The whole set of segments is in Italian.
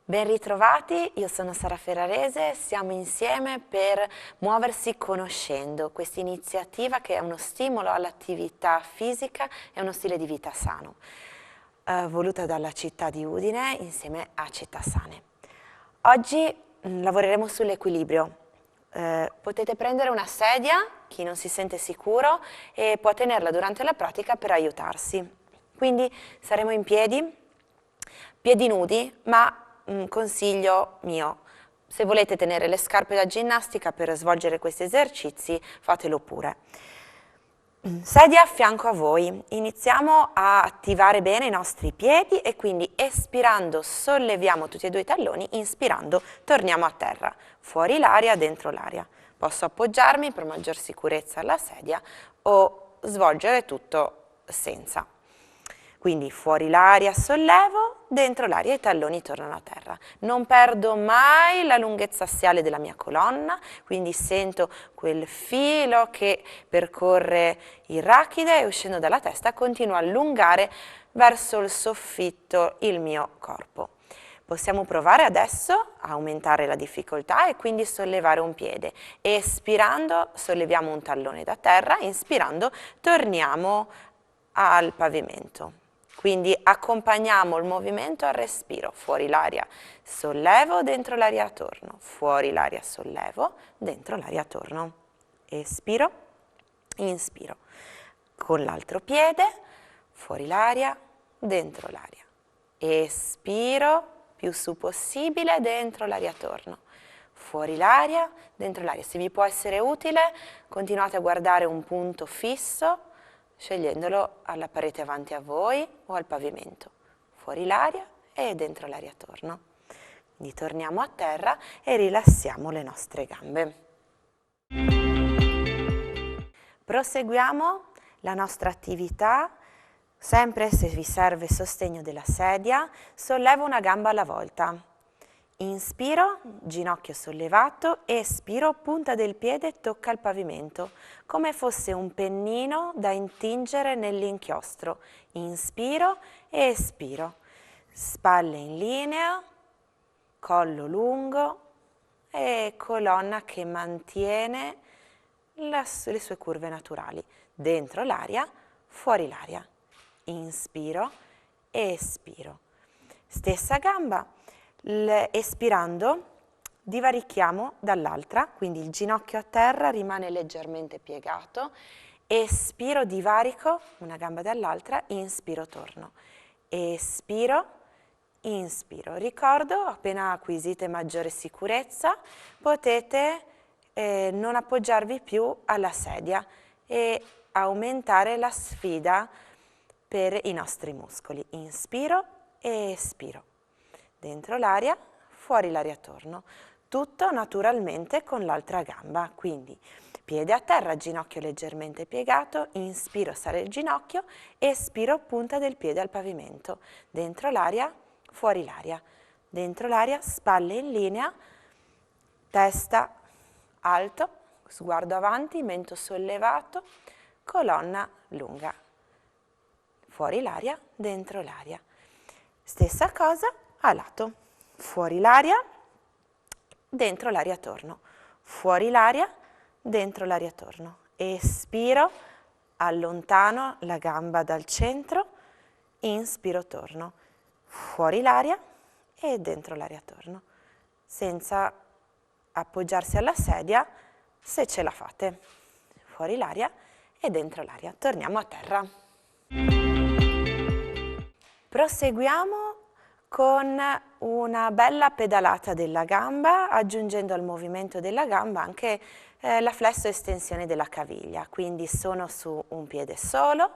Ben ritrovati, io sono Sara Ferrarese, siamo insieme per Muoversi Conoscendo, questa iniziativa che è uno stimolo all'attività fisica e uno stile di vita sano, voluta dalla città di Udine insieme a Città Sane. Oggi lavoreremo sull'equilibrio. Potete prendere una sedia, chi non si sente sicuro, e può tenerla durante la pratica per aiutarsi. Quindi saremo in piedi nudi, ma consiglio mio, se volete tenere le scarpe da ginnastica per svolgere questi esercizi, fatelo pure. Sedia a fianco a voi, iniziamo a attivare bene i nostri piedi e quindi espirando solleviamo tutti e due i talloni, inspirando torniamo a terra, fuori l'aria, dentro l'aria. Posso appoggiarmi per maggior sicurezza alla sedia o svolgere tutto senza. Quindi fuori l'aria sollevo, dentro l'aria i talloni tornano a terra. Non perdo mai la lunghezza assiale della mia colonna, quindi sento quel filo che percorre il rachide e uscendo dalla testa continuo a allungare verso il soffitto il mio corpo. Possiamo provare adesso a aumentare la difficoltà e quindi sollevare un piede. Espirando solleviamo un tallone da terra, inspirando torniamo al pavimento. Quindi accompagniamo il movimento al respiro, fuori l'aria sollevo, dentro l'aria torno, fuori l'aria sollevo, dentro l'aria torno. Espiro, inspiro. Con l'altro piede, fuori l'aria, dentro l'aria. Espiro, più su possibile, dentro l'aria torno. Fuori l'aria, dentro l'aria. Se vi può essere utile, continuate a guardare un punto fisso, scegliendolo alla parete avanti a voi o al pavimento. Fuori l'aria e dentro l'aria torno. Quindi torniamo a terra e rilassiamo le nostre gambe. Proseguiamo la nostra attività, sempre se vi serve sostegno della sedia, sollevo una gamba alla volta. Inspiro, ginocchio sollevato, espiro, punta del piede tocca il pavimento, come fosse un pennino da intingere nell'inchiostro. Inspiro e espiro. Spalle in linea, collo lungo e colonna che mantiene le sue curve naturali. Dentro l'aria, fuori l'aria. Inspiro e espiro. Stessa gamba. Espirando divarichiamo dall'altra, quindi il ginocchio a terra rimane leggermente piegato, espiro, divarico una gamba dall'altra, inspiro, torno, espiro, inspiro. Ricordo, appena acquisite maggiore sicurezza, potete non appoggiarvi più alla sedia e aumentare la sfida per i nostri muscoli. Inspiro e espiro. Dentro l'aria, fuori l'aria torno. Tutto naturalmente con l'altra gamba, quindi piede a terra, ginocchio leggermente piegato, inspiro, sale il ginocchio, espiro, punta del piede al pavimento. Dentro l'aria, fuori l'aria. Dentro l'aria, spalle in linea, testa alto, sguardo avanti, mento sollevato, colonna lunga. Fuori l'aria, dentro l'aria. Stessa cosa a lato, fuori l'aria, dentro l'aria torno, fuori l'aria, dentro l'aria torno. Espiro, allontano la gamba dal centro, inspiro, torno, fuori l'aria e dentro l'aria torno, senza appoggiarsi alla sedia se ce la fate. Fuori l'aria e dentro l'aria. Torniamo a terra. Proseguiamo con una bella pedalata della gamba, aggiungendo al movimento della gamba anche la flesso estensione della caviglia. Quindi sono su un piede solo,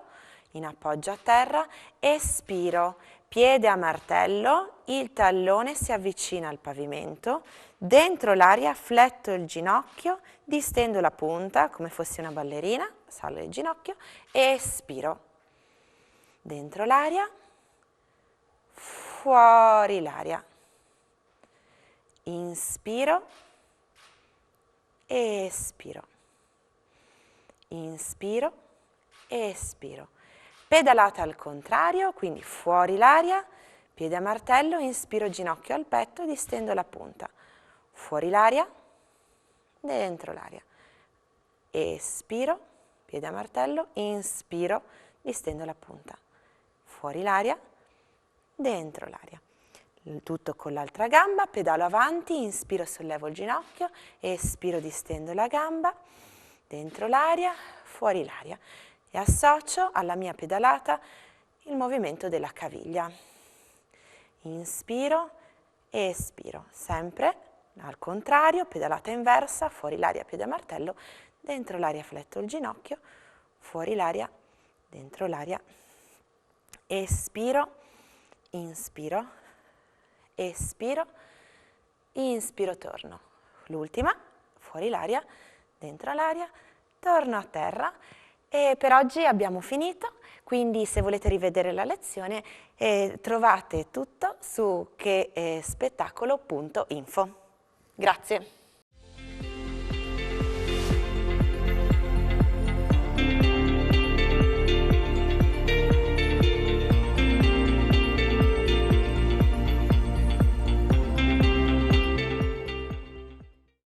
in appoggio a terra, espiro, piede a martello, il tallone si avvicina al pavimento, dentro l'aria fletto il ginocchio, distendo la punta come fosse una ballerina, sale il ginocchio, e espiro. Dentro l'aria, fuori l'aria. Inspiro e espiro. Inspiro e espiro. Pedalata al contrario, quindi fuori l'aria, piede a martello, inspiro, ginocchio al petto, distendo la punta. Fuori l'aria, dentro l'aria. Espiro, piede a martello, inspiro, distendo la punta. Fuori l'aria, dentro l'aria. Tutto con l'altra gamba, pedalo avanti, inspiro, sollevo il ginocchio, espiro, distendo la gamba, dentro l'aria, fuori l'aria. E associo alla mia pedalata il movimento della caviglia. Inspiro, espiro, sempre al contrario, pedalata inversa, fuori l'aria, piede a martello, dentro l'aria fletto il ginocchio, fuori l'aria, dentro l'aria, espiro, inspiro, espiro, inspiro, torno. L'ultima, fuori l'aria, dentro l'aria, torno a terra. E per oggi abbiamo finito, quindi se volete rivedere la lezione trovate tutto su chespettacolo.info. Grazie.